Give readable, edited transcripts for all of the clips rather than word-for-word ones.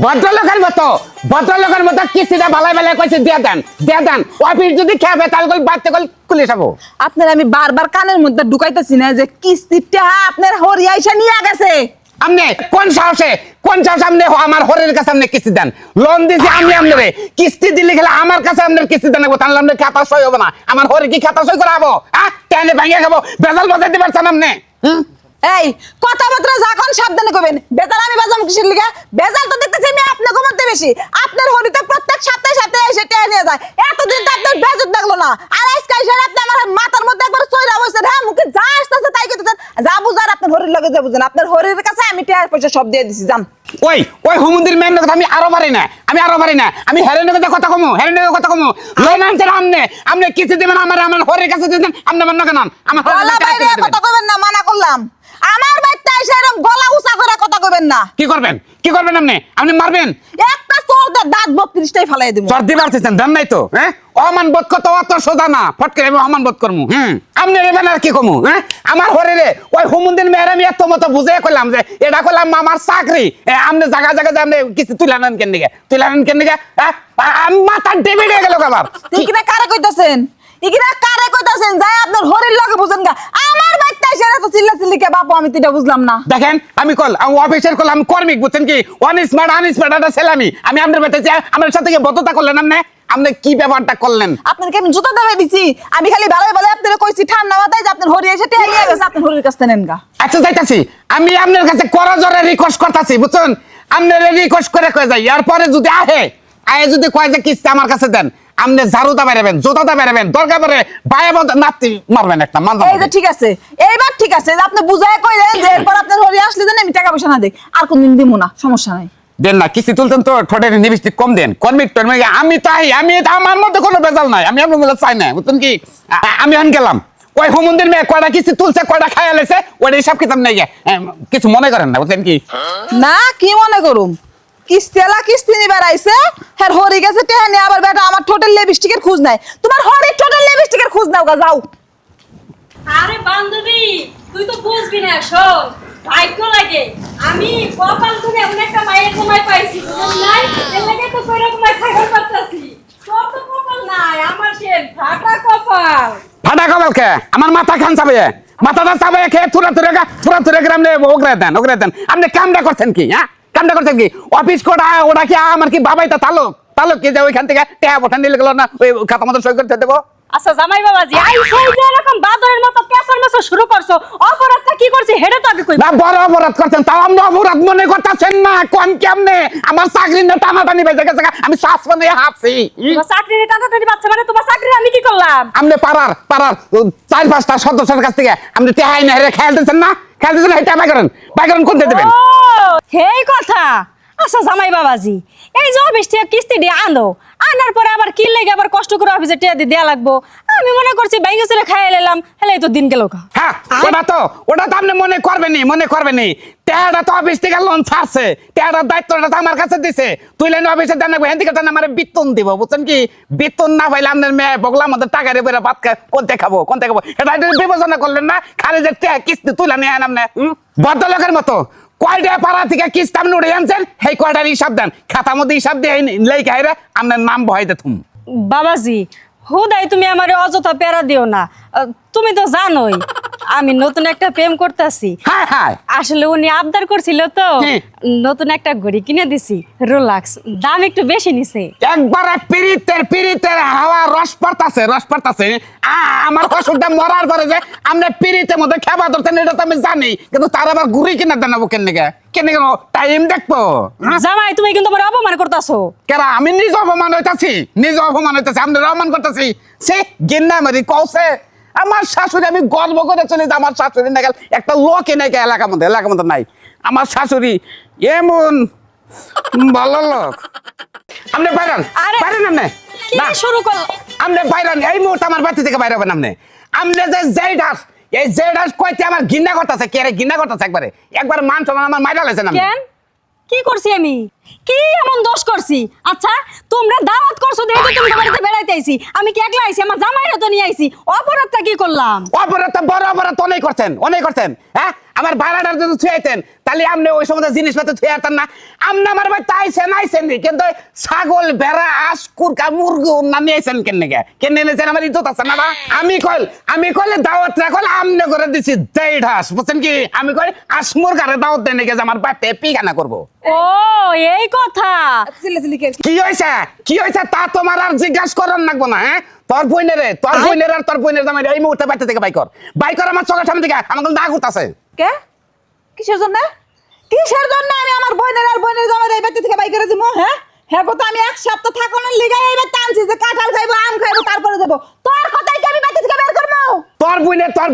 ভদ্রলোকের মতো কিস্তিটা ভালাই ভালাই কইছে দিয়ে দেন অফিস যদি খাবে তাহলে বাচ্চা কল খুলে যাবো। আপনার আমি বারবার কানের মধ্যে ঢুকাইতেছি না যে কিস্তিটা আপনার হরিয়া এসে নিয়ে গেছে। আমনে কোন সাহসে আমনে আমার হরের কাছে আমনে কিস্তি দেন? লোন দিছি আমি আমনে কিস্তি দিলে খেলে আমার কাছে আমনের কিস্তি দেন তাহলে আমনের খাতা সই হবে না। আমার হরে কি খাতা সই করাবো? হ্যাঁ টেনে ভেঙে খাবো, বেজাল বাজাইতে পারছেন আমনে? এই কথাবার্তা যখন সাবধানে কইবেন। বেজাল আমি বাজাম কিসের লিগা? বেজাল তো দেখতেছি আমি আপনার কমাতে বেশি। আপনার হরিতে প্রত্যেক সপ্তাহে এসে টেনে নিয়ে যায়। এতদিন তো আপনার বেজত লাগলো না, আর আজকে এসে আপনি আমার মাথার মধ্যে একবার চইরা বসেন। হ্যাঁ মুখে যা আসতেছে তাই কইতেছেন। যা বুঝার আপনার হরির লগে যা বুঝেন। আপনার হরির কাছে আমি টাকা পয়সা সব দিয়ে দিছি। যান ওই হুমুন্দির মেন কথা আমি আরো পারি না। আমি হেরেনের কথা কমু লোন আনছেন আমনে কিস্তি দিবেন আমার হরের কাছে দিবেন আমনে মান্য কেন? আমার গলা বাইরে কথা কইবেন না, মানা করলাম। আমার বাচ্চা এসে এরকম গলা উঁচা করে কথা কইবেন না। কি করবেন আপনি মারবেন? একটা চোর দাঁত 32টাই ফেলাই দেব। চর দিবার চেষ্টা জান নাই তো? হ্যাঁ অমান বোধ কত অত সোজা না, ফট করে আমি অমান বোধ করমু। আপনি নেবেন আর কি কমু? হ্যাঁ আমার হরে ওই হুমুন্দির মেয়ের আমি এত মতো বুঝে কইলাম যে এটা কইলাম আমার চাকরি। আপনি জায়গা যে আপনি কিছু তুলানেন কেন নিগে আমি মাথা ডেবে গেল আবার। ইকিনা কারে কইতাছেন যাই আপনার হরির লগে বুঝেন গা। আমার বাচ্চা এসে এত চিল্লাচিল্লি কে বাপু? আমি তো এটা বুঝলাম না। দেখেন আমি অফিসের আমি কর্মিক বুঝছেন কি আনস্মার্ট একটা ছেলে আমি আপনার বেঁচেছি আমার সাথে কি বদ্ধতা করলেন আপনি কি ব্যাপারটা করলেন? আপনাকে আমি জুতা দেবে দিছি। আমি খালি ভালোই ভালো আপনারে কইছি ঠান্ডা মাথায় যে আপনার হরি এসে টেনে নিয়ে গেছে। আপনার হরির কাছে নেন গা। আচ্ছা যাইতাছি আমি আপনার কাছে করজোরে রিকোয়েস্ট করতেছি বুঝছেন। আপনার রিকোয়েস্ট করে কয়ে যাই এরপরে যদি আয়ে যদি কয় যে কিস্তি আমার কাছে দেন আপনি ঝাড়ুটা বেরাবেন, জোতাটা বেরাবেন, দরকার পড়ে বায়ে নাতি মারবেন একটা মানলাম। এই যে ঠিক আছে, এইবার ঠিক আছে যে আপনি বুঝায় কইলেন যে এরপর আপনার হরি আসলে দেন আমি টাকা পয়সা না দেই। আর কোনদিন দিমু না, সমস্যা নাই। দেন না কিস্তি তুলতেন তো ঠোঁটের লিপস্টিক কম দেন। কর্মিক আমি আমার মধ্যে কোনো বেজাল নাই। আমি আপনার মধ্যে চাই না বুঝছেন কি। আমি গেলাম ওই হুমুন্দির মেয়ে কয়টা কিস্তি তুলছে কয়টা খাইয়া লেছে ওইটা হিসাব কিতাব নেই কিছু মনে করেন না বুঝলেন কি। না কি মনে করুম, কিস্তি নিবার আইছে হ্যাঁ হরি গেছে টেহা নিয়ে আবার বেটা আমার টোটাল লিপস্টিকের খোঁজ নাই। তোমার হরির টোটাল লিপস্টিকের খোঁজ নাও গা, যাও। আরে বান্ধবী তুই তো বুঝবি না, শোন ভাগ্য লাগে আমি কপাল করে এমন একটা মায়ের সময় পাইছি বুঝছ নাই, এর লাগে তো কইরা তোমায় খাইবার পারতাছি। তোর তো কপাল নাই, আমার সে ফাটা কপাল। ফাটা কপাল কে? আমার মাথা খান চাবে, মাথাটা চাবে খেয়ে থুরা গ্রামে ওগরে দেন আপনি কামটা করছেন কি? হ্যাঁ কামটা করছেন কি? অফিস কোটা ওটা কি আমার কি বাবাইটা তালুক কি যে ওইখান থেকে টেয়া বঠা নিয়ে গেল না ওই খাতা মতো সই করতে দেবো? আচ্ছা জামাই বাবাজি আই সেই যে এরকম বাদরের মতো কেসর মেসো শুরু করছো, অপরাধটা কি করছি হেডে তো আগে কই। না বড় অপরাধ করছেন তাও আপনি অপরাধ মনে করতেছেন না। কোন কেমনে আমার চাকরির না টানাটানি বেজে গেছে আমি শ্বাস মানে হাঁপছি। তোমার চাকরির টানাটানি বাচ্চা মানে তোমার চাকরি আমি কি করলাম? আপনি পাড়ার 4-5টা সদস্যের কাছ থেকে আপনি টেহাই না খেলতেছেন না এটা বাইকরণ করতে দেবেন। ও সেই কথা। আচ্ছা জামাই বাবাজি এই যে অফিস থেকে কিস্তি দিয়ে আনার পরে আবার কি লাগে আবার কষ্ট করে অফিসে টিয়া দিয়ে দেয়া লাগবো? আমি মনে করছি ব্যাংকে চলে খাইয়ে নিলাম, হেলে তো দিন গেল। হ্যাঁ ওটা তো আপনি মনে করবেনি টেয়াটা তো অফিস থেকে লোন ছাড়ছে, টেয়াটার দায়িত্বটা তো আমার কাছে দিছে। তুইলে অফিসে দেন হ্যান্ডিকে আমার বেতন দিব বুঝছেন কি। বেতন না পাইলে আপনার মেয়ে বগলা আমাদের টাকা রেবে ভাত খায় কোনতে খাবো এটা বিবেচনা করলেন না। খালি যে কিস্তি তুলে নিয়ে আন আপনি ভদ্রলোকের মতো কয়টা পাড়া থেকে কিস্তি আপনি উঠে আনছেন সেই কয়টার হিসাব দেন, খাতার মধ্যে হিসাব দিয়ে লেই খাইরে আপনার নাম বহাইতে থুম। বাবাজি হুদাই তুমি আমার অযথা প্যারা দিও না। তুমি তো জানোই আমি নতুন একটা প্রেম করতেছি। আসলে উনি আবদার করছিল তো নতুন একটা ঘড়ি কিনে দিছি রোলাক্স, দাম একটু বেশি নিছে। একবারে পিরিতের হাওয়া রস পড়তাছে। আমার শ্বশুরটা মরার পরে যে আমরা পিরিতের মধ্যে খেবা ধরতেন এটা তো আমি জানি, কিন্তু তার আবার ঘুরি কিনা দেনাবো কেন টাইম দেখবো। জামাই তুমি কিন্তু আমার অপমান করতেছো। কেরা আমি নিজে অপমান হইতাছি আপনারা অপমান করতেছি। সে গেন্না মারি কৌছে আমার শাশুড়ি, আমি গর্ব করে চলে যে আমার শাশুড়ি না গেল একটা লোক এনে এলাকার মধ্যে নাই। আমার শাশুড়ি এমন ভালো লোক। আপনি বাইরান আপনি কি শুরু করল? আপনি বাইরান এই মুহূর্তে আমার বাড়ি থেকে বাইরে হবেন আপনি যে জেডাস এই জেডাস কইতে আমার ঘৃণা করতেছে। কে রে ঘৃণা করতেছে? একবার মান সম্মান আমার মাইরা লেছেন। কেন কি করছি আমি? কি এমন দোষ করছি? আচ্ছা তোমরা দাওয়াত করছো দেখে তো তুমি বাড়িতে বেড়াইতে আইছি, আমি কি একলা আইছি? আমার জামাইরা তো নিয়ে আইছি। অপরাধটা কি করলাম? অপরাধ বড় অপরাধ অনেক করছেন। হ্যাঁ আমার ভাড়াটার যদি ছুঁয়াইতেন তা তাহলে আপনি ওই সময় জিনিসপত্র থুয়ে আসতেন না। আপনি আমার ভাই তাইছেন আইছেন নি, কিন্তু ওই ছাগল ভেড়া আস কুরকা মুরগি না নিয়েছেন কেন এনেছেন? আমার ইজ্জত আছে না? আমি কইলে দাওয়াত রাখল আমনে করে দিছি দেড় হাঁস, বুঝছেন কি? আমি কই আসমুর ঘরে দাওয়াত দেন নাকি যে আমার বাড়িতে পিখানা করবো। ও এই কথা। চিল্লাচিল্লি কে? কি হয়েছে তা তোমার আর জিজ্ঞাসা করার লাগবো না। হ্যাঁ, তোর বোনের আর তোর বোনের জামাই এই মুহূর্তে বাড়িতে থেকে বাইকর আমার চোখের সামনে থেকে আমার দাগ উঠতাছে। কে? কিসের জন্য আমি আমার বোনের আর বোনের জামাই এই বাড়ি থেকে বাই করে দিমু? হ্যাঁ হ্যাঁ, তো আমি এক সপ্তাহ থাকনের লিগা এই বাড়িতে আনছি যে কাঁঠাল খাইবো, আম খাইবো, তারপরে যাবো। তোর কথাই কি আমি বাড়ি থেকে বের করবো? তোর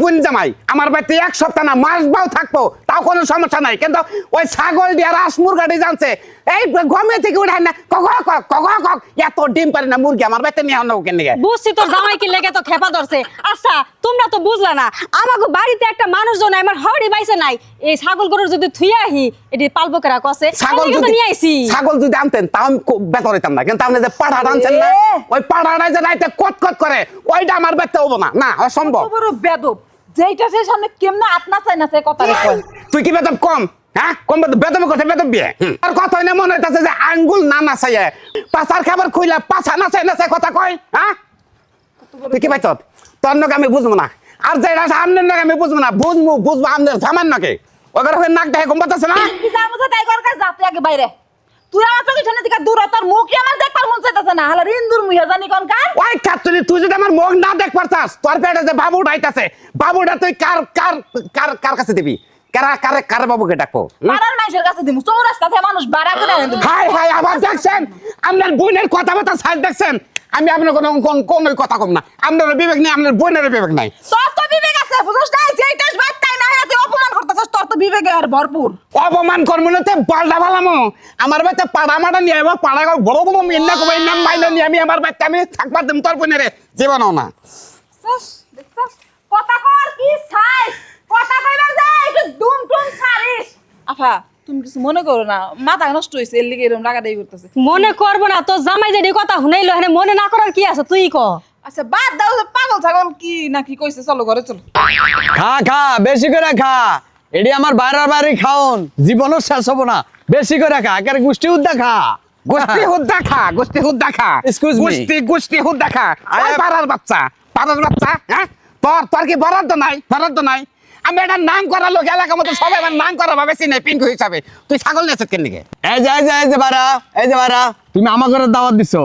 বোন জামাই আমার বাড়িতে এক সপ্তাহ না মাস বাও থাকবো, তাও কোনো সমস্যা নাই। কিন্তু ওই ছাগল দিয়ে রাস মুরগাটি জানছে এই গমে থেকে উঠায় না, কক এত ডিম পারে না মুরগি আমার বাড়িতে নিয়ে আনো কেন? বুঝছি তোর জামাই কি লেগে তো খেপা ধরছে। আচ্ছা তোমরা তো বুঝলা না, আমাকে বাড়িতে একটা মানুষজন আমার হড়ি বাইছে নাই, এই ছাগল গরুর যদি থুই আহি এটি পালবো কেরা কসে নিয়ে আইছি। ছাগল যদি আনতেন তাও আমি বেতন হইতাম না, কিন্তু আপনি যে পাঠা আনছেন না, ওই পাঠাটা যে রাইতে কট করে ওইটা আমার বাড়িতে হবো না, না অসম্ভব। বড় বেদব, যেইটা সে সামনে কেমনে আপনা চাই না সে কথা কয়। তুই কি বেতন কম? হ্যাঁ, কম বেতন করছে, বেতন বিয়ে আর কথা না মনে হইতাছে যে আঙ্গুল না নাচাইয়ে পাছার খাবার খুইলা পাছা নাচাই কথা কয়। হ্যাঁ, তুই কি পাইছ? তোর নাকি আমি বুঝবো না, আর যেটা আমনের নাকি আমি বুঝবো না। বুঝবো আমনের জামান নাকি ওদের হয়ে নাক দেখে কম পাচ্ছে না। কি যা বুঝা তাই কর, কাজ যা তুই আগে বাইরে। তুই আমার চোখে সামনে থেকে দূর হ, তোর মুখই আমার দেখবার মন চাইতাছে না। হালার ইন্দুর মুইয়া জানি কোন কার। ওই কাতুরি, তুই যদি আমার মুখ না দেখ পারতাস, তোর পেটে যে বাবু উঠাইতাছে, বাবুটা তুই কার কাছে দিবি? কার বাবুকে ডাকবো? পাড়ার মানুষের কাছে দিমু, চৌরাস্তাতে মানুষ ভাড়া করে আনে দিমু। হাই আবার দেখছেন আপনার বোনের কথাবার্তা সাইজ দেখছেন? আমি আপনার কোন কথা কম না, আপনার বিবেক নেই, আপনার বোনের বিবেক নাই। তোর তো বিবেক আছে, বুঝছ না? যেইটাস বাচ্চাই না হয় তুই অপমান করতেছস, তোর তো বিবেকে আর ভরপুর। অপমান করমুনতে পাল্টা ভালামো আমার বাচ্চা পাড়া মাটা নিয়ে আইবো, পাড়া বড় বড় মিন্না কবে নাম মাইনা নিয়ে আমি আমার বাচ্চা আমি থাকবার দিম তোর বোনের জীবনও না। দেখছস কথা কর কি সাইজ, কথা কইবার যায় একটু দুম টুম ছাড়িস। আফা তুমি কিছু মনে করো না, মাথা নষ্ট হইছে এর লিগে এরকম রাগারাগি করতেছে। মনে করবো না, তোর জামাই যেটি কথা শুনাইলো এখানে মনে না করার কি আছে তুই ক। আচ্ছা বাদ দাও, পাগল ছাগল কি না কি কইছে, চলো ঘরে চলো। খা বেশি করে খা, এটি আমার বাড়ি খাওন, জীবনও শেষ হবো না। বেশি করে খা, একের গোষ্ঠী উদ্দা খা, গোষ্ঠী হুদ্দা খা Excuse me. গোষ্ঠী হুদ্দা খা। পাড়ার বাচ্চা হ্যাঁ, তোর কি বরাদ্দ নাই? আমি এটা নাম করা লোক এলাকার মতো সবাই আমার নাম করা ভাবে চিনে পিঙ্কু হিসাবে। তুই ছাগল নিয়েছিস কেন? এই যে বারা তুমি আমার ঘরে দাওয়াত দিছো,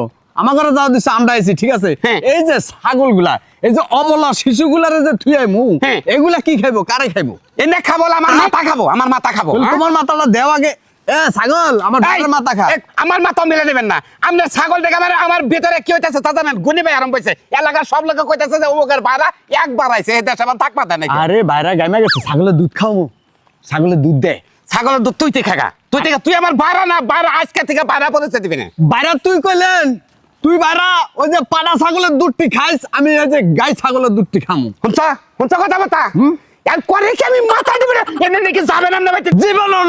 আমরা আইছি, ঠিক আছে? হ্যাঁ। এই যে ছাগল গুলা, এই যে অবলা শিশুগুলারে যে থুয়াই মু, হ্যাঁ। এগুলা কি খাইবো, কারে খাইবো? এনে খাবো আমার মাথা খাবো। বলে, হ্যাঁ? তোমার মাথাটা দেও আগে। ছাগল আমার এই, মাথা খা। আমার মাথা মিলে দেবেন না। আপনার ছাগল দেখে আমার ভিতরে কি হইতেছে তা জানেন? গুনি ভাই আরম্ভ হয়েছে, এলাকার সব লোক কইতেছে যে ওকের ভাড়া একবার আইছে, এই দেশে আমার থাকবা দেয় নাকি? আরে বাইরা গাইমা গেছে, ছাগলের দুধ খাও, ছাগলের দুধ দে। ছাগলের দুধ তুই খাগা, তুই আমার ভাড়া না, ভাড়া আজকে থেকে ভাড়া পৌঁছে দিবি না। বাইরা তুই কইলেন, তুই বাইরা ওই যে পাড়া ছাগলের দুধটি খাইস, আমি এই যে গাই ছাগলের দুধটি খামু। শুনছ কথা বার্তা? আর করে কি আমি মাথা দিবি না? এনে নাকি যাবেন না ভাই? জীবনও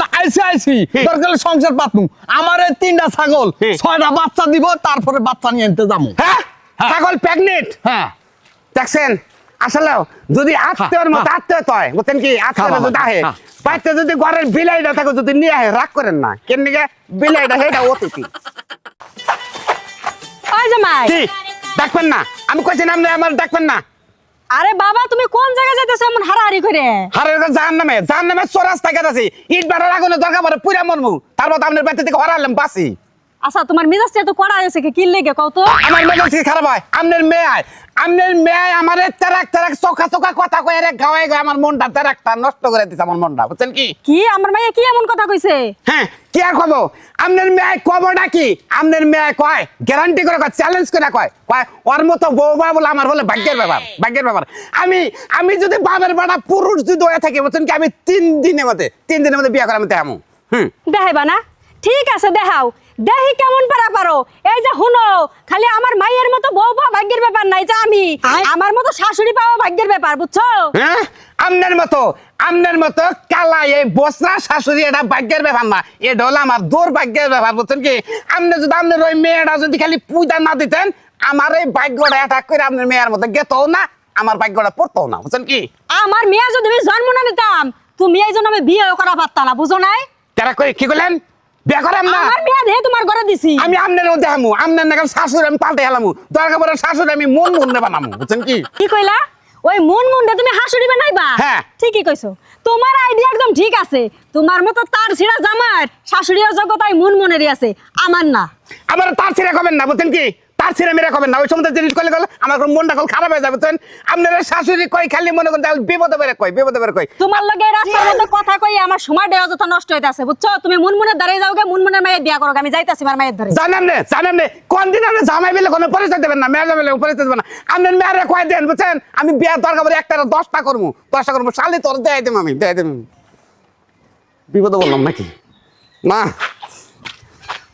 না, আইসি দরকার সংসার পাতনু। আমার এই 3টা ছাগল, 6টা বাচ্চা দিব, তারপরে বাচ্চা নিয়ে আনতে যাবো। হ্যাঁ, ছাগল প্রেগনেন্ট। হ্যাঁ, দেখছেন আসলে যদি আত্মীয়র মতো আত্মীয় হয়, বুঝছেন কি? আত্মীয় যদি আহে বাড়িতে, যদি ঘরের বিলাইটা থাকে যদি নিয়ে আহে, রাগ করেন না। কেন নিকে বিলাইটা সেটা অতিথি। ওই জামাই, কি দেখবেন না? আমি কইছি না আমার দেখবেন না। আরে বাবা তুমি কোন জায়গায় যাইতেছো এমন হারাহারি করে? হারের জাহান নামে চোরাস্তা গেছে, ইট বাড়ার আগুনে দরকার পড়ে পুরা মরমু, তারপর আপনার বাড়িতে থেকে হরালাম বাসি। আচ্ছা তোমার মিজাজটা তো কড়া হয়েছে কি লেগে কও তো? আমার মেজাজ কি খারাপ হয়? আপনার মেয়ে আমার তেরাক চোখা কথা কয়ে রে গাওয়ায় গায়ে আমার মনটা তেরাকটা নষ্ট করে দিছে, আমার মনটা, বুঝছেন কি? কি আমার মাইয়া কি এমন কথা কইছে? হ্যাঁ, কি আর কব? আপনার মেয়ে কবটা কি? আপনার মেয়ে কয় গ্যারান্টি করে কয়, চ্যালেঞ্জ করে কয় ওর মতো বউবা বলে আমার বলে ভাগ্যের ব্যাপার। আমি যদি বাবার বেটা পুরুষ যদি হয়ে থাকি, বুঝছেন কি? আমি 3 দিনের মধ্যে বিয়ে করে আমি তেমন দেখাইবা না? ঠিক আছে দেখাও, দেখি কেমন পারো। এই যে হুনো, খালি আমার মাইয়ের মতো বউ পাওয়া ভাগ্যের ব্যাপার নাই, যে আমি আমার মতো শাশুড়ি পাওয়া ভাগ্যের ব্যাপার, বুঝছো? হ্যাঁ, আপনার মতো কালা এই বসরা শাশুড়ি এটা ভাগ্যের ব্যাপার না, এটা হলো আমার দুর্ভাগ্যের ব্যাপার, বুঝছেন কি? আপনি যদি আপনার ওই মেয়েটা যদি খালি পূজা না দিতেন, আমার এই ভাগ্যটা অ্যাটাক করে আপনার মেয়ের মতো গেতও না, আমার ভাগ্যটা পড়তো না, বুঝছেন কি? আমার মেয়ে যদি আমি জন্ম না দিতাম তুমি এই জন্য আমি বিয়ে করা পারতাম না, বুঝো নাই? তারা কই কি করলেন বিয়া করেন না আমার বিয়ে দিয়ে তোমার ঘরে দিছি। আমি আমনেরও দেখামু আমনের নাগাল শাশুড়ি আমি পাল্টে হেলামু দরকার পড়ে শাশুড়ি আমি মন মনে বানামু বুঝছেন কি কি কইলা? ওই মন মুন্ডে তুমি হাসুড়ি বানাইবা? হ্যাঁ। ঠিকই কইছো, তোমার আইডিয়া একদম ঠিক আছে। তোমার মতো তার ছিড়া জামার শাশুড়ির যোগ্যতায় মন মনেরই আছে, আমার না। আমার তার ছিঁড়ে কবেন না বুঝছেন কি তার ছিঁড়ে মেরে কবেন না ওই সময় জিনিস করলে গেলে আমার মনটা কল খারাপ হয়ে যাবে বুঝছেন আপনার শাশুড়ি কই খালি মনে করেন তাহলে বিপদে বেড়ে কই তোমার লগে এই রাস্তার মধ্যে কথা কই আমার সময়টা অযথা নষ্ট হইতাছে, বুঝছো? তুমি মুনমুনের দাঁড়িয়ে যাওগে, মুনমুনের মায়ের বিয়া করো, আমি যাইতাছি আমার মায়ের ধরে। জানেন নে কোন দিন আপনি জামাই বেলে কোনো পরিচয় দেবেন না মেয়ে বেলে পরিচয় দেবেন না আপনার মেয়েরে কয় দেন বুঝছেন আমি বিয়ার দরকার পড়ে একটা 10টা করবো শালি তোর দেয় দেব আমি দেয় দেব বিপদে বললাম নাকি না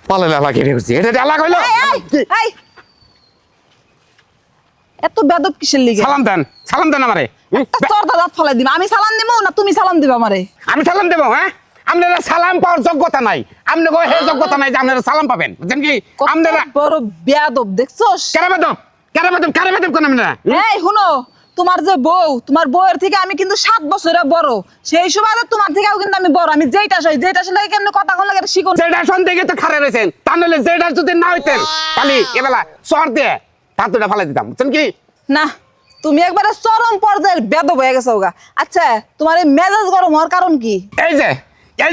পালে লালা কেটে গেছি এটা ডালা কইলো এই এত বেদব কিসের লিগে? সালাম দেন আমারে একটা চরদা দাঁত ফলাই দিবা। আমি সালাম দিমু না তুমি সালাম দিবা আমারে? আমি সালাম দেবো হ্যাঁ আপনারা সালাম পাওয়ার যোগ্যতা নাই আপনি কই হে যোগ্যতা নাই যে আপনারা সালাম পাবেন বুঝছেন কি কত আপনারা বড় বেয়াদব দেখছস? কারে বেদব কোন আপনারা এই শুনো, তোমার যে বউ, তোমার বউয়ের থেকে আমি কিন্তু 7 বছরের বড়। সেই সুবাদে তোমার থেকেও কিন্তু আমি বড়। আমি যেটা সই কেমনে কথা কোন লাগে শিখুন। যেটা শুন থেকে তো খারে রয়েছেন তা নাহলে যেটা যদি না হইতেন খালি এবেলা সর দিয়ে তাতুটা ফালাই দিতাম বুঝছেন কি না, তুমি একবারে চরম পর্যায়ের বেদব হয়ে গেছো গা। আচ্ছা, তোমার এই মেজাজ গরম হওয়ার কারণ কি? এই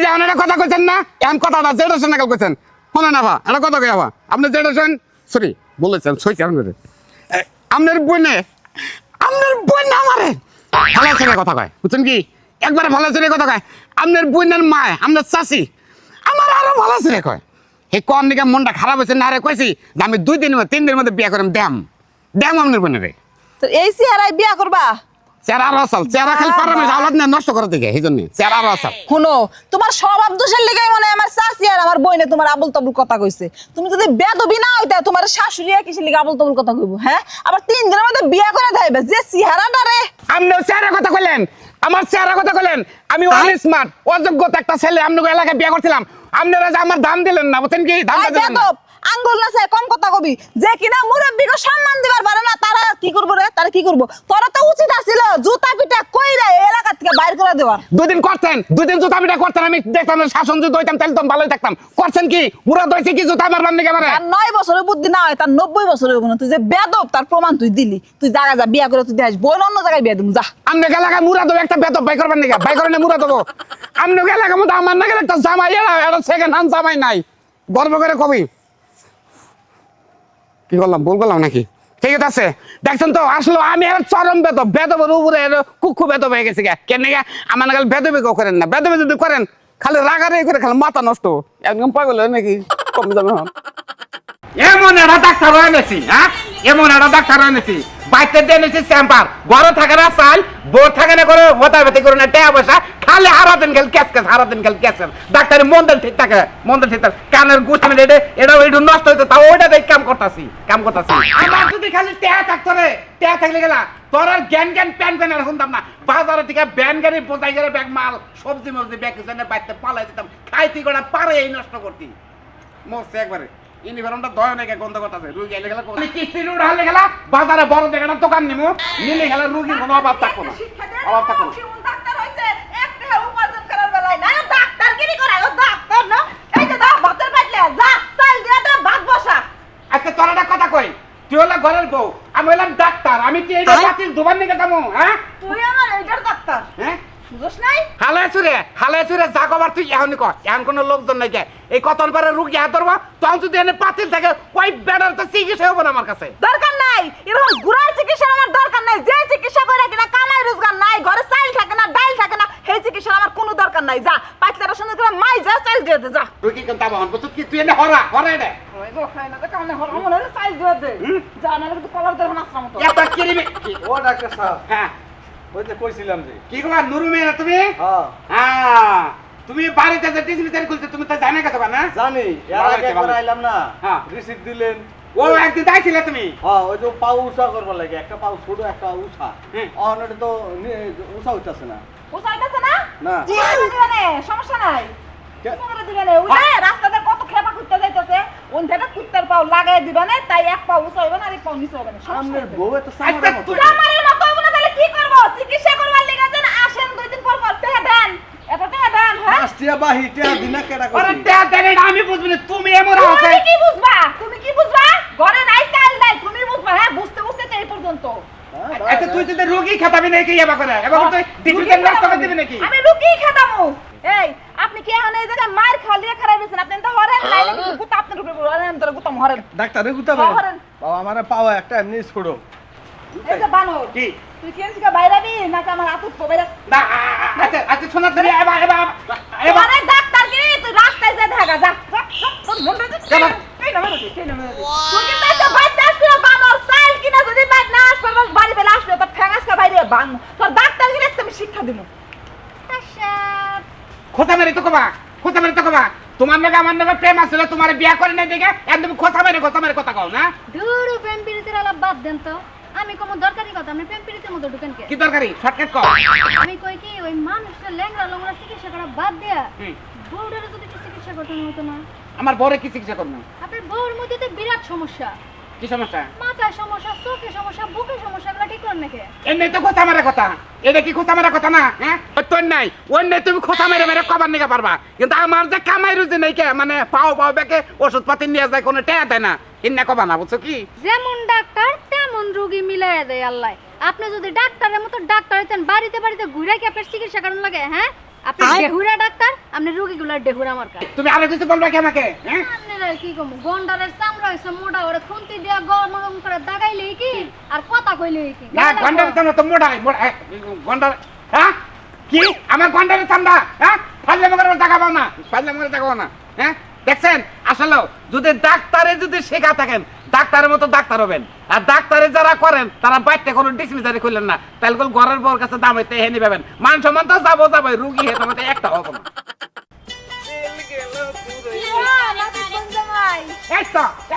যে আপনারা কথা কইছেন না এমন কথাটা যেটা শুনে গেল কইছেন শোনেন না এটা কথা কই আবা আপনি যেটা শুন সরি বলেছেন সইছে আপনার বোন আমারে ভালো ছেলে কথা কয় বুঝছেন কি একবারে ভালো ছেলে কথা কয় আপনার বোনের মা আপনার চাচি আমার আরো ভালো ছেলে কয় এই কোন দিকে মনটা খারাপ হয়েছে না রে কইছি যে আমি 2 দিন 3 দিনের মধ্যে বিয়ে করেন দেম আপনার বোনের তো এই চেহারায় বিয়া করবা? চেহারা খালি পারামে আওলাদ না নষ্ট করে দিকে এই জন্য চেহারা আসাল শুনো, তোমার স্বভাব দোষের লিগাই মনে হয় আমার চাচি আর আমার বইনে তোমার আবুল তাবুল কথা কইছে। তুমি যদি বেদবি না হইতা তোমার শাশুড়ি কিসের লিগা আবুল তাবুল কথা কইবো? হ্যাঁ, আবার 3 দিনের মধ্যে বিয়া করে দেবে যে চেহারাটা রে। আপনিও চেহারা কথা কইলেন আমার চেহারা কথা কইলেন আমি অন স্মার্ট অযোগ্যতা একটা ছেলে আপনাকে এলাকায় বিয়ে করছিলাম আপনারা যে আমার দাম দিলেন না বুঝছেন কি দাম আই দিলেন না বেদব, আঙ্গুল না কম কথা কবি। যে কিনা মুরব্বিকে সম্মান দিবার পারে না তারা কি করবো রে? তারা কি করবো? তোরা তো উচিত আছিল জুতা পিটা কইরা এই এলাকা থেকে বাইর করে দেওয়ার। 2 দিন করতেন 2 দিন জুতা পিটা করতেন আমি দেখতাম শাসন যদি হইতাম তাহলে তো ভালোই থাকতাম করছেন কি পুরো দইছে কি জুতা মারবার নাকি আমারে আর 9 বছরের বুদ্ধি না হয় তার 90 বছরের হইব না। তুই যে বেদব তার প্রমাণ তুই দিলি। তুই জায়গা যা বিয়া করে তুই দেখ বোন অন্য জায়গায় বিয়া দিমু যা। আমনে এলাকায় মুরা দেবো একটা বেতব বাই করবেন নাকি বাই করে মুরা দেবো আমনে এলাকার মধ্যে আমার নাকি একটা জামাই এটা সেকেন্ড হ্যান্ড জামাই নাই গর্ব করে কবি কি করলাম ভুল করলাম নাকি ঠিক আছে দেখছেন তো আসলে আমি আর চরম বেদবের উপরে কুক্ষু বেদব হয়ে গেছি কেন আমার নাগাল বেদবে কেউ করেন না বেদবে যদি করেন খালি রাগারে করে খালি মাথা নষ্ট একদম পাগল হয় নাকি কম যাবে এমন একটা ডাক্তার হয়ে গেছি হ্যাঁ এমন একটা ডাক্তার হয়ে গেছি বাইতে দিয়ে নিয়েছি চেম্বার বড় থাকে না চাল বোর থাকে না করে হতাহতি করে না টাকা পয়সা খালি হারাদিন খেল ক্যাস হারাদিন খেল ক্যাস ডাক্তারের মন্দির ঠিক থাকে কানের গুছানো এটা ওইটু নষ্ট হইতো তাও ওইটা দেখে কাম করতেছি আমার যদি খালি টাকা থাকতো রে টাকা থাকলে গেলা তোর আর জ্ঞান প্যান আর শুনতাম না বাজারে থেকে ব্যান গাড়ি বোঝাই করে ব্যাগ মাল সবজি মবজি ব্যাগ বাইতে পালাই দিতাম খাইতি গোটা পারে এই নষ্ট করতি মরছে একবারে ইউনিফর্মটা দয় নাকি গন্ধ করতেছে রুগী এলে গেলা কিস্তি রুড হালে গেলা বাজারে বড় দেখে না দোকান নিমু নিলে গেলা রুগীর কোনো অভাব থাকবো না অভাব থাকবো না ডাক্তার হইছে একটা উপার্জন করার বেলায় না ডাক্তার গিরি করে ও ডাক্তার না এই যে দা ভাতের পাইলে যা চাল দিয়া দে ভাত বসা। আচ্ছা তোর একটা কথা কই তুই হলো ঘরের বউ আমি হলাম ডাক্তার আমি কি এইটা বাতিল দোকান নিয়ে যাবো হ্যাঁ তুই আমার এইটার ডাক্তার হ্যাঁ বুঝছ নাই? হালে চুরে যা কবার তুই এখনই কর এখন কোনো লোকজন নাই কে এই কতন পরে রুগী হাত ধরবো তখন যদি এনে পাতিল থাকে ওই বেড়ার তো চিকিৎসা হবো না আমার কাছে দরকার নাই এরকম ঘুরার চিকিৎসা আমার দরকার নাই। যে চিকিৎসা করে কিনা কামাই রোজগার নাই ঘরে চাল থাকে না ডাল থাকে না সেই চিকিৎসা আমার কোনো দরকার নাই। যা পাতলাটা সুন্দর করে মাই যা চাল দিয়ে দে যা। রুগী কিন্তু আমার বুঝছিস কি তুই এনে হরা এটা ওই গো খাই না তো কামনে হল মনে হয় চাল দিয়ে দে যা না কিন্তু কলার দেব না আসরা মতো একটা কিরিমি ও ডাক্তার সাহেব হ্যাঁ ওই যে কইছিলাম যে কি গো নুরু মেয়ে না তুমি হ্যাঁ হ্যাঁ তুমি বাড়িতে যে ডিসমিসারি খুলতে তুমি তো জানা গেছো না জানি এর ভালো আগে হয়েছে, একবার ভালো। আইলাম না হ্যাঁ। রিসিপ্ট দিলেন ও একদিন দাইছিলে তুমি হ্যাঁ ওই যে পাউ উষা করবার লাগে একটা পাউ ছোট একটা উষা হুম। অনেকটা তো উষা হইতাছে না ও চাইতাছে না না। দিবানে সমস্যা নাই কে? কি করে দিবানে ওই যে রাস্তাতে কত খেপা কুত্তা যাইতাছে ওন থেকে কুত্তার পাও লাগাই দিবানে তাই এক পাও উঁচা হইবে না আর এক পাও নিচে হইবে না সামনের সমস্যা বউ এত আচ্ছা, সামনের মতো তুই- আমারে মত হইব না তাহলে কি করব চিকিৎসা করবার লাগা যেন আসেন 2 দিন পর পর টাকা দেন টিয়া বাহি টিয়া দিনা কেডা আরে কইছি টেয়া দেন এটা আমি বুঝবি না, তুমি এমন আছে তুমি কি বুঝবা? তুমি কি বুঝবা? ঘরে নাই চাল নাই, তুমি বুঝবা? হ্যাঁ, বুঝতে বুঝতে তো এই পর্যন্ত। আচ্ছা তুই যদি রোগী খাতাবি নাকি এবা করে এবার তুই ডিফিকাল্ট নষ্ট করে দিবি নাকি আমি রুগী খাতামু। এই, আপনি কি এখন এই জায়গায় মার খালিয়ে খারাপ হয়েছেন? আপনি তো হরেন নাইলে কিন্তু গুতা আপনার উপরে পড়বে। হরেন তোর গুতাম হরেন। ডাক্তারে গুতাবে হরেন। বাবা আমারে পাওয়া একটা এমনি ছোড়ো এই যে বানর, কি তুই কি এনসিকা বাইরাবি নাকি আমার আতুত তো বাইরা? না আচ্ছা আচ্ছা শোনা ধরে এবার এবার এবার আরে ডাক্তার কি তুই রাস্তায় যা ঢাকা যা। তোর মনটা যে চলো। এই না মেরে তুই না মেরে তুই কি তাই তো বাইতে আসবি না বানর চাইল কিনা যদি বাইত না আসবে বাড়ি বেলা আসবে তোর ঠ্যাঙ্গাসকা বাইরে বান তোর ডাক্তার কি আমি শিক্ষা দিব। আচ্ছা খোঁচা মেরে তো কবা খোঁচা মেরে তো কবা তোমার নাকি আমার নাকি প্রেম আছিল তোমার বিয়া করে নাই দেখে একদম খোঁচা মেরে কথা কও না দূর প্রেম প্রীতির আলাপ বাদ দেন তো। আমি কোনো দরকারি কথা আপনি প্রেম প্রীতির মতো ঢুকেন কে? কি দরকারি শর্টকাট কও আমি কই কি ওই মানুষটা ল্যাংড়া লংড়া চিকিৎসা করা বাদ দিয়া হুম। বউটার যদি একটু চিকিৎসা করতে হতো না? আমার বড় কি চিকিৎসা করব আপনার বউর মধ্যে তো বিরাট সমস্যা, কি সমস্যা মাথায় সমস্যা, চোখে সমস্যা, বুকে সমস্যা, এগুলো ঠিক করেন নাকি? এমনি তো খোঁচা মেরে কথা এটা কি খোঁচা মেরে কথা না হ্যাঁ তোর নাই ওর নেই তুমি খোঁচা মেরে মেরে কবার নিতে পারবা কিন্তু আমার যে কামাই রুজি নাই কে মানে পাও ব্যাগে ওষুধ পাতি নিয়ে যায় কোনো টেয়া দেয় না কিনা কবা না বুঝছো কি যেমন ডাক্তার তেমন রোগী মিলাইয়া দেয় আল্লাহ। আপনি যদি ডাক্তারের মতো ডাক্তার হইতেন বাড়িতে বাড়িতে ঘুরে কি আপনার চিকিৎসা করার লাগে? হ্যাঁ, আপনি ডেহুরা ডাক্তার, আপনি রোগীগুলার ডেহুরা মার্কা। তুমি আরো কিছু বলবা কি আমাকে হ্যাঁ আপনারা কি কম গন্ডারের চামড়া হইছে মোটা, ওরে খুন্তি দিয়া গরম করে দাগাইলেই কি আর কথা কইলেই কি? না গন্ডারের চামড়া তো মোটাই গন্ডার হ্যাঁ কি আমার গন্ডারের চামড়া হ্যাঁ ফাজলে মগের টাকা পাও না ফাজলে মগের টাকা পাও না হ্যাঁ দেখছেন আসলে যদি ডাক্তারে যদি শেখা থাকেন ডাক্তারের মতো ডাক্তার হবেন আর ডাক্তারে যারা করেন তারা বাইতে কোনো ডিসমিসারি করলেন না তাহলে ঘরের বউর কাছে দাম হইতে হেনি পাবেন মান সম্মান তো যাবো যাবো রুগী হেতে মতো একটা হবো না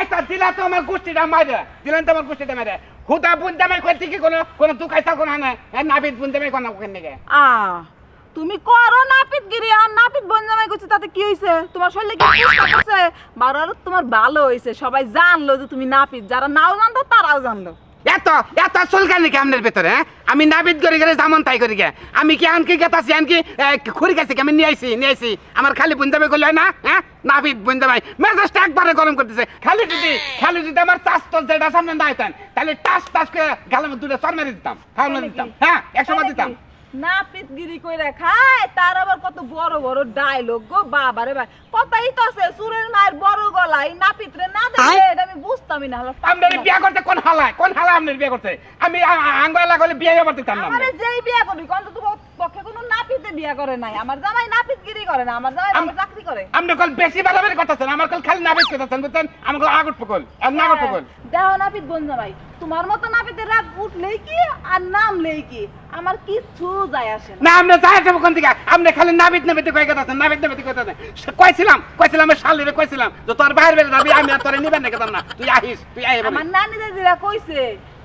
একটা দিলা তো আমার গোষ্ঠীটা মারে দিলেন তো আমার গোষ্ঠীটা মারে হুদা বুনজামাই করতে কি কোনো দুখাইছা কোনো না নাবিদ বুনজামাই কোনো ওখান থেকে তুমি করো নাপিতগিরি আর নাপিত বনজামাই করছে তাতে কি হইছে? তোমার শরীরে কি পুষ্টা করছে? বারবার তোমার ভালো হইছে, সবাই জানলো যে তুমি নাপিত, যারা নাও জানতো তারাও জানলো। এত এত চুলকানি কি আপনার ভেতরে হ্যাঁ আমি নাবিদ করে গেলে যেমন তাই করি গে আমি কি আনকি গেতাছি আনকি খুরি গেছি আমি নিয়ে আইছি আমার খালি বুনজামাই করলে হয় না হ্যাঁ নাবিদ বুনজামাই মেজাজটা একবারে গরম করতেছে খালি যদি আমার চাষ টাস যেটা সামনে না আইতেন তাহলে টাস করে গালের মধ্যে দুটো চর মেরে দিতাম খাওয়ানো দিতাম হ্যাঁ 100 বার দিতাম নাপিতগিরি কইরা খায় তার আবার কত বড় বড় ডায়লগ গো বাবারে ভাই কথাই তো আছে সুরের মায়ের বড় গলা এই নাপিতরে না দেখে এটা আমি বুঝতামই না হলো আপনার বিয়া করতে কোন হালা আপনার বিয়া করতে আমি আঙ্গলা গলে বিয়ে করতে দিতাম না আমারে যেই বিয়া করবি কোন তো পক্ষে কোনো নাপিতে বিয়া করে নাই আমার জামাই নাপিতগিরি করে না আমার জামাই ভালো চাকরি করে আপনি কল বেশি ভালো করে কথাছেন আমার কল খালি নাবিদ কথাছেন বুঝছেন আমার কল আগট পকল আর নাগট পকল দেও নাপিত বোন জামাই তোমার মতো নাপিতের রাগ উঠলেই কি আর নামলেই কি আমার কিচ্ছু যায় আসে না না আপনি যাই যাব কোন দিকে আপনি খালি নাবিদ কই কথাছেন নাবিদ কইতাছেন কইছিলাম আমি শালিরে কইছিলাম যে তোর বাইরে বের যাবি আমি আর তোরে নিবেন না কেতাম না তুই আই আমার নানি দাদিরা কইছে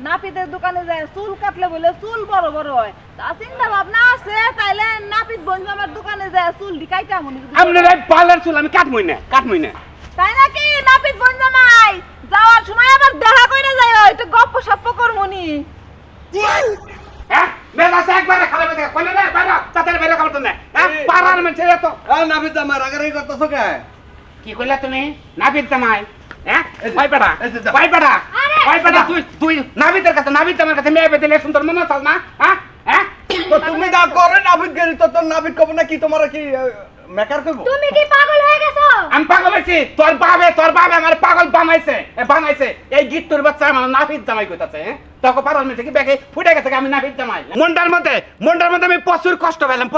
নাপিতের দোকানে যায় চুল কাটলে বলে চুল বড় বড় হয় তা চিন্তা ভাবনা আছে তাইলে নাপিত বঞ্জামার দোকানে যায় চুল ডিকাইটা মনি আপনার এই পার্লার চুল আমি কাটমই না তাই নাকি নাপিত বঞ্জামাই যাওয়ার সময় আবার দেখা কইরা যাইও একটু গপ্প সপ্প করমুনি হ্যাঁ মেজাজ একবারে খারাপ হয়েছে কোন না বাইরে তাদের বাইরে খাবার তো না হ্যাঁ পাড়ার মানুষ এত নাবিদ জামাই রাগারাগি করতেছো কে কি কইলা তুমি নাবিদ জামাই হ্যাঁ ভাই বেটা তুই নাবিদের কাছে মেয়ে বেদিলে সুন্দর মনে চাল না হ্যাঁ হ্যাঁ তো তুমি যা করে নাবিদ গেলি তো তোর নাবিদ কব না কি তোমার কি মেকার করব তুমি কি পাগল হয়ে গেছো? আমি পাগল হইছি তোর বাবে আমার পাগল বানাইছে এই গীত তোর বাচ্চা আমার নাবিদ জামাই কইতাছে হ্যাঁ তোকে পারল মিছে কি ব্যাগে ফুটে গেছে আমি নাবিদ জামাই মনটার মধ্যে আমি প্রচুর কষ্ট পেলাম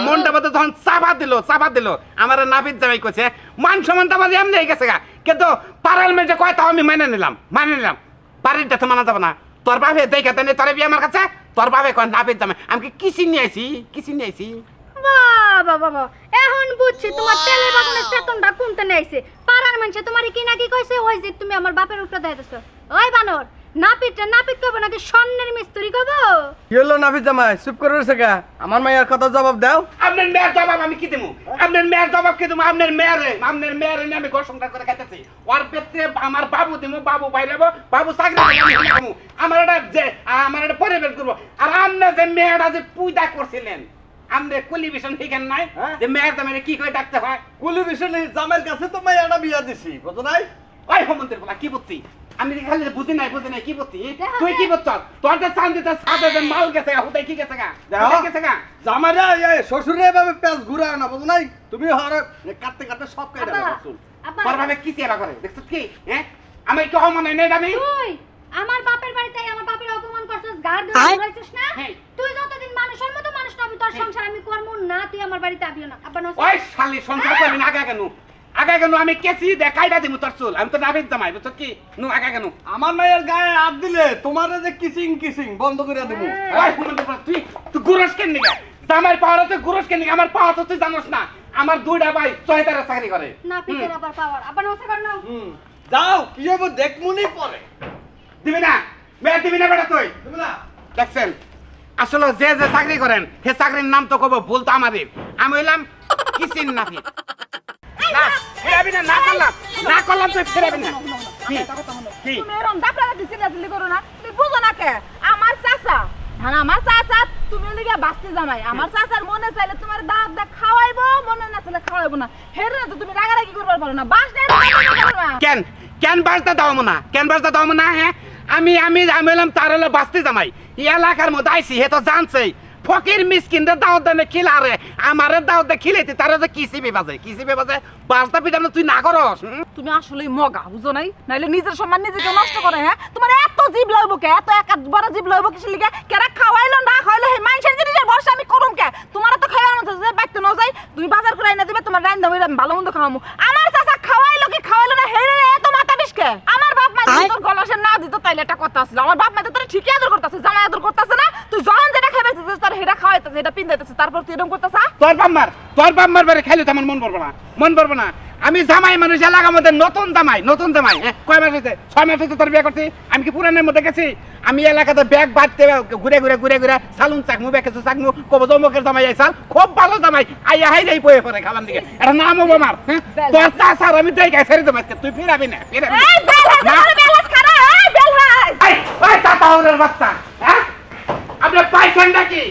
মনটার মধ্যে যখন চাপা দিল আমার নাবিদ জামাই কইছে মান সম্মানটা আমার এমনি হয়ে গেছে কিন্তু পারাল মেয়ে কয় তাও আমি মেনে নিলাম বাড়িটা তো মানা যাবে না তোর বাবে দেখে তেনে তোর বিয়ে আমার কাছে তোর বাবে কয় নাবিদ জামাই আমি কিসি নিয়ে আইছি বাবা এখন বুঝছি তোমার তেলের বাগানের চেতনটা কোনটা নেইছে। পাড়ার মানুষ তোমার কি নাকি কইছে ওই যে তুমি আমার বাপের উপরে দাইতেছো। ওই বানর নাপিত কইবো নাকি স্বর্ণের মিস্ত্রি কইবো? কি হলো নাবিদ জামাই চুপ করে রইছে কে আমার মায়ের কথা জবাব দাও আপনার মেয়ের জবাব আমি কি দেবো আপনার মেয়ের আমি ঘর সংসার করে খাইতেছি ওর পেটে আমার বাবু দেবো বাবু বাইরে বাবু চাকরি আমার একটা পরিবেশ করবো আর আপনার যে মেয়েটা যে পূজা করছিলেন আমনে কুলি ভিশন ঠিকান নাই হ্যাঁ? যে মেয়ের জামাইরে কি করে ডাকতে হয় কুলি বিষয় জামের কাছে তো মাইয়াটা বিয়া দিছি বুঝো নাই? ওই হোমন্তের বলা কি বুঝছি আমি খালি বুঝি নাই কি বুঝছি তুই কি বুঝছ তোর যে চান্দিতে সাদে যে মাল গেছে হুদাই কি গেছে গা দেখো। হুদাই গেছে গা জামাইরা শ্বশুরে এভাবে পেঁচ ঘুরায় না বুঝো নাই? তুমি হারে কাটতে কাটতে সব কেটে আব্বা, দাও আব্বা, তোর ভাবে কি চেরা করে দেখছিস কি হ্যাঁ আমি কি অমন নাই আমি তুই আমার বাপের বাড়িতে আমার বাপের অপমান করছিস, গাড় আয়। ধরেছিস না? হ্যাঁ। তুই যতদিন মানুষের মতো মানুষ নবি, তোর সংসার আমি করব না, তুই আমার বাড়িতে আবিও না। আব্বা নষ্ট। ওই শালি সংসার করবি না আগা কেন আমি কেসি দেখাইটা দিমু তোর চুল আমি তো নাবিদ জামাই বুঝছ কি নু আগা কেন আমার মায়ের গায়ে হাত দিলে তোমারে যে কিসিং কিসিং বন্ধ করে দেবো। ওই হোমন্তের বলা তুই তুই গুরস কেন নিগা জামাই পাওয়ার তুই গুরস কেন নিগা আমার পাওয়া তো তুই জানোস না আমার দুইটা ভাই চয়তারে চাকরি করে না পিতের আবার পাওয়ার। আব্বা নষ্ট কর না। যাও কি হবো দেখমুনি পরে। দিবি না মেয়ে দিবি না বেটা তুই তুমি না দেখছেন আসলে যে যে চাকরি করেন সে চাকরির নাম তো কব ভুল তো আমাদের আমি হইলাম কিসিন নাফি না ফেরাবি না না করলাম তুই ফেরাবি না কি কি তুমি এরকম দাপড়া দিছিলি করো না, তুমি বুঝো না কে? আমার চাচা, হ্যাঁ আমার চাচা, তুমি লিগা বাস্তি জামাই, আমার চাচার মনে চাইলে তোমার দাওয়াত দা খাওয়াইবো, মনে না চাইলে খাওয়াইবো না। হেরে তো তুমি রাগারাগি করবার পারো না, বাস নেই পারো না। কেন কেন বাসটা দাও না কেন বাসটা দাও না হ্যাঁ আমি আমি আমি হলাম তার হলো বাস্তি জামাই এই এলাকার মধ্যে আইসি হে তো জানছেই ফকির মিসকিনদের দাওয়াত দেনে খিলারে আমারে দাওয়াত দে খিলাইতে তারা যে কিসিবি বাজে বাসটা পিটানো তুই না করস তুমি আসলেই মগা, বুঝো নাই? নাইলে নিজের সম্মান নিজেকে নষ্ট করে। হ্যাঁ, তোমার এত জীব লইব কে? এত একেবারে জীব লইব কিসের লিগে? কেরা খাওয়াইলো না খাওয়াইলো হে মানুষের জিনিসের ভরসা আমি করুম কে? তোমার তো খাওয়ানো আছে যে বাইতে ন যাই, তুমি বাজার করে এনে দিবে, তোমার রাইন্দা হইলে আমি ভালো মন্দ খাওয়ামু। আমার চাচা খাওয়াইলো কি খাওয়াইলো না হেরে এত মাথা বিশকে? আমার বাপ মা যদি তোর গলাসে না দিত তাইলে একটা কথা আছিল। আমার বাপ মা তো তোর ঠিকই আদর করতেছে, জামাই আদর করতেছে না? তুই যখন যেটা খাইতেছিস তার হেটা খাওয়াইতেছে, এটা পিন্দাইতেছে, তারপর তুই এরকম করতেছ? তোর বাম্মার বারে খাইলে তো আমার মন পড়বো না আমি জামাই মানুষ এলাকার মধ্যে নতুন জামাই হ্যাঁ কয় মাস হয়েছে 6 মাস হয়েছে তোর বিয়ে করছি আমি কি পুরানের মধ্যে গেছি আমি এলাকাতে ব্যাগ বাঁধতে ঘুরে সালুন চাকমু ব্যাগেছে চাকমু কব জমকের জামাই আইসাল খুব ভালো জামাই আইয়া হাই যাই বয়ে পড়ে খাবার দিকে এটা নাম হবো আমার হ্যাঁ তোর চাষার আমি দেখ ছেড়ে দেবো আজকে তুই ফিরাবি না এই বেল হাই, বেল খারা, এই বেল হাই। ওই তাতাউরের বাচ্চা হ্যাঁ আপনি পাইছেন নাকি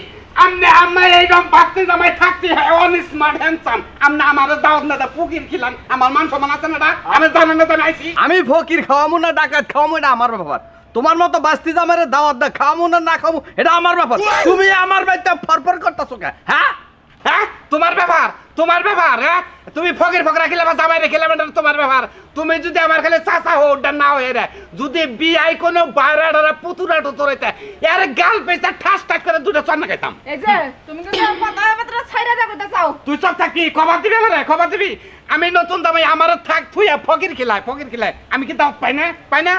আমনে আমার এইরকম বাস্তি জামাই থাকতে হয় অন স্মার্ট হ্যান্ডসাম আমনে আমার দাওয়াত না দা পুকির খিলান আমার মান সম্মান আছে না দা আমি জানেন না জানাই আইছি আমি ফকির খাওয়ামু না ডাকাত খাওয়ামু এটা আমার ব্যাপার। তোমার মতো বাস্তি জামারে দাওয়াত দা খাওয়ামু না না খাওয়ামু এটা আমার ব্যাপার। তুমি আমার বাড়িতে ফরফর করতেছো কে? হ্যাঁ হ্যাঁ তোমার ব্যাপার হ্যাঁ তুমি ফকির রাখিলে বা জামাই রাখিলে এটা তোমার ব্যাপার তুমি যদি আমার খালি চাচা হো ওটা না হয়ে রে যদি বিয়াই কোনো বাইরাডারা পুতুরা টুতুরাইতে এর গাল পেঁচা ঠাস ঠাস করে দুটো চন্না খাইতাম এই যে তুমি কিন্তু কথা কথা ছাইরা যা কইতা চাও। তুই সব থাকি খবর দিবি আমারে খবর দিবি আমি নতুন জামাই আমার থাক তুই ফকির খিলায় আমি কি দাও পাই না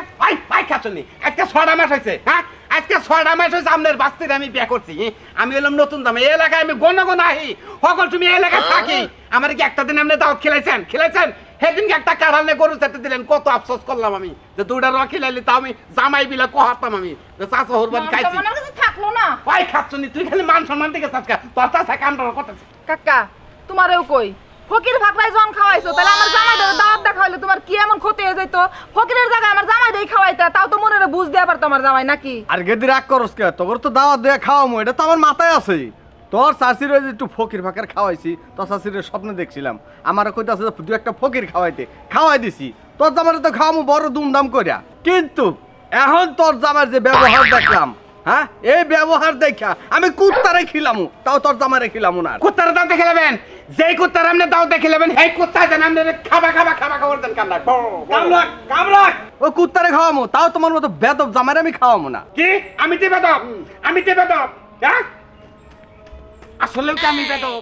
পাই খাচ্ছি আজকে 6টা মাস হয়েছে হ্যাঁ আজকে 6টা মাস হয়েছে আপনার বাস্তির আমি বিয়ে করছি আমি হলাম নতুন জামাই এই এলাকায় আমি গণ আহি সকল তুমি এই এলাকায় থাকি আমার কি একটা দিন আপনি দাওয়াত খেলাইছেন সেদিনকে একটা কাড়ালে গরু চাতে দিলেন কত আফসোস করলাম আমি যে দুইটা র খিলাইলি তা আমি জামাই বিলা কহাতাম আমি যে চাচা হরবান খাইছি আমার কাছে থাকলো না। পাই খাচ্ছি তুই খালি মান সম্মান দিকে চাচকা তোর চাচা কামটা করতেছে কাকা তোমারেও কই ফকির ফাকরাই জন খাওয়াইছো তাহলে আমার জামাই দাওয়াত দা খাওয়াইলে তোমার কি এমন ক্ষতি হয়ে যাইতো? ফকিরের জায়গায় আমার জামাই দেই খাওয়াইতা, তাও তো মনে বুঝ দেয়া পারতো আমার জামাই নাকি? আর গেদি রাগ করস কে? তোর তো দাওয়াত দিয়ে খাওয়ামু এটা তো আমার মাথায় আছে। তোর শাশির একটু ফকির ফাঁকের খাওয়াইছি, তোর শাশির স্বপ্নে দেখছিলাম আমার কইতাছে তুই একটা ফকির খাওয়াই দিছি। তোর জামারে তো খাওয়ামু বড় দুমদাম করিয়া, কিন্তু এখন তোর জামার যে ব্যবহার দেখলাম হ্যাঁ এই ব্যবহার দেখা আমি কুত্তারে খিলামু, তাও তোর জামারে খিলামু না। কুত্তার দাও দেখে নেবেন যেই কুত্তার আপনি দাও দেখে নেবেন সেই কুত্তা যেন আপনি খাবা খবর দেন কামলাক ওই কুত্তারে খাওয়ামু, তাও তোমার মতো বেদব জামারে আমি খাওয়ামু না। কি আমি তে বেদব হ্যাঁ আসলেও কি আমি বেদব